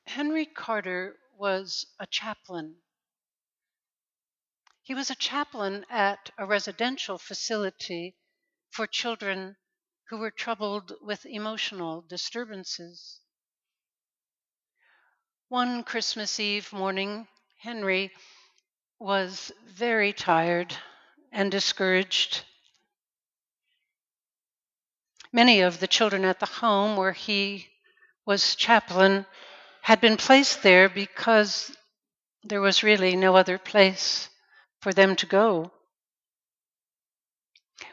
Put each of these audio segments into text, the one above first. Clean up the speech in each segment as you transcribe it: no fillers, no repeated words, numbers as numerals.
Henry Carter was a chaplain. He was a chaplain at a residential facility for children who were troubled with emotional disturbances. One Christmas Eve morning, Henry was very tired and discouraged. Many of the children at the home where he was chaplain had been placed there because there was really no other place for them to go.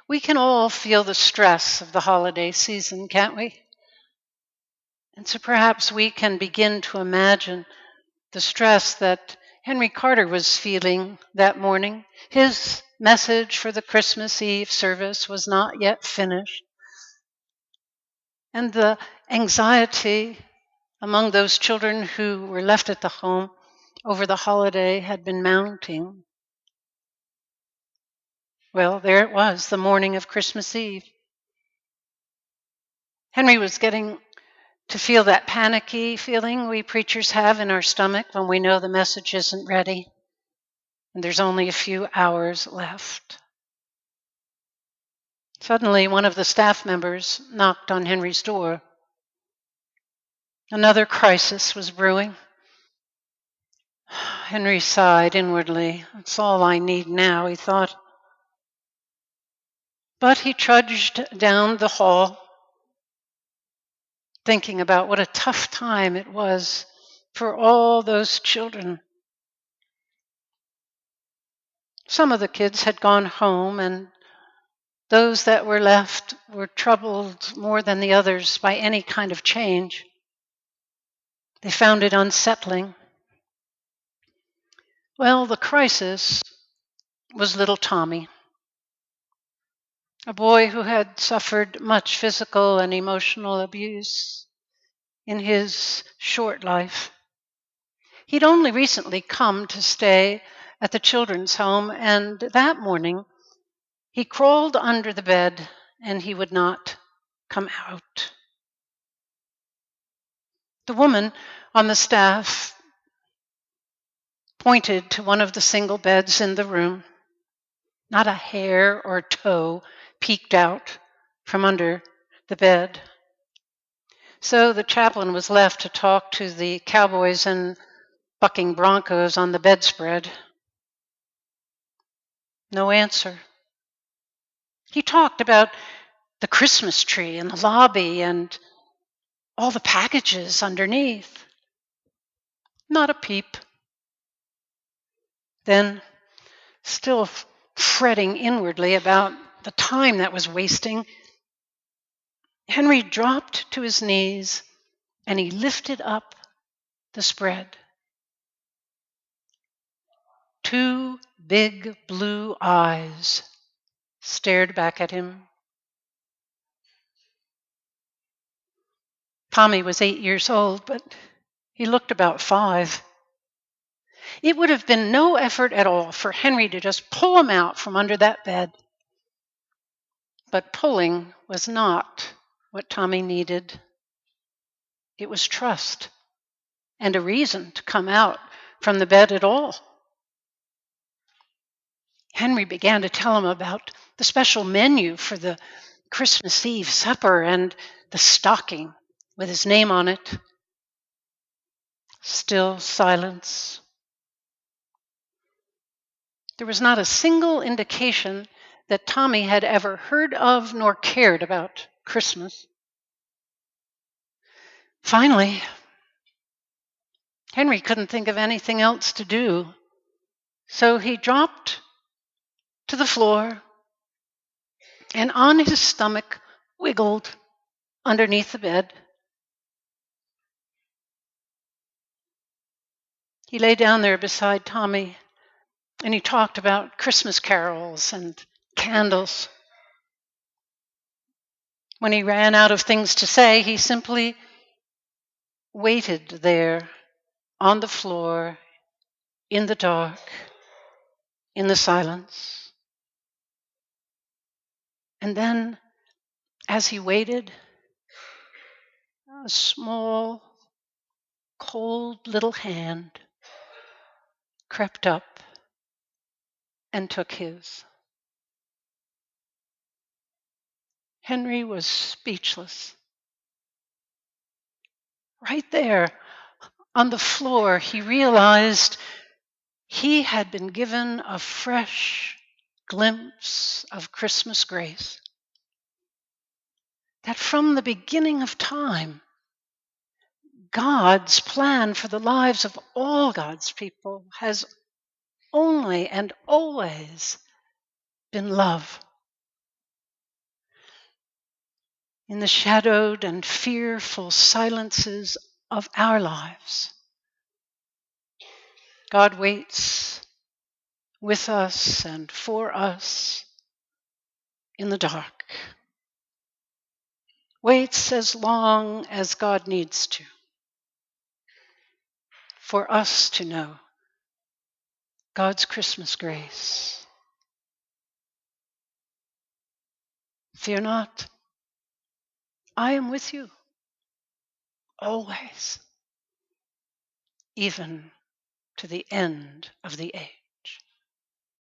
We can all feel the stress of the holiday season, can't we? And so perhaps we can begin to imagine the stress that Henry Carter was feeling that morning. His message for the Christmas Eve service was not yet finished. And the anxiety among those children who were left at the home over the holiday had been mounting. Well, there it was, the morning of Christmas Eve. Henry was getting to feel that panicky feeling we preachers have in our stomach when we know the message isn't ready and there's only a few hours left. Suddenly, one of the staff members knocked on Henry's door. Another crisis was brewing. Henry sighed inwardly. That's all I need now, he thought. But he trudged down the hall, thinking about what a tough time it was for all those children. Some of the kids had gone home, and those that were left were troubled more than the others by any kind of change. They found it unsettling. Well, the crisis was little Tommy, a boy who had suffered much physical and emotional abuse in his short life. He'd only recently come to stay at the children's home, and that morning he crawled under the bed and he would not come out. The woman on the staff pointed to one of the single beds in the room. Not a hair or toe peeked out from under the bed. So the chaplain was left to talk to the cowboys and bucking broncos on the bedspread. No answer. He talked about the Christmas tree in the lobby and all the packages underneath. Not a peep. Then, still fretting inwardly about the time that was wasting, Henry dropped to his knees and he lifted up the spread. Two big blue eyes stared back at him. Tommy was 8 years old, but he looked about 5. It would have been no effort at all for Henry to just pull him out from under that bed. But pulling was not what Tommy needed. It was trust and a reason to come out from the bed at all. Henry began to tell him about the special menu for the Christmas Eve supper and the stocking with his name on it. Still silence. There was not a single indication that Tommy had ever heard of nor cared about Christmas. Finally, Henry couldn't think of anything else to do, so he dropped to the floor and on his stomach wiggled underneath the bed. He lay down there beside Tommy and he talked about Christmas carols and candles. When he ran out of things to say, he simply waited there on the floor, in the dark, in the silence. And then, as he waited, a small, cold little hand crept up and took his. Henry was speechless. Right there on the floor, he realized he had been given a fresh glimpse of Christmas grace. That from the beginning of time, God's plan for the lives of all God's people has only and always been love. In the shadowed and fearful silences of our lives, God waits with us and for us in the dark. Waits as long as God needs to for us to know God's Christmas grace. Fear not, I am with you always, even to the end of the age.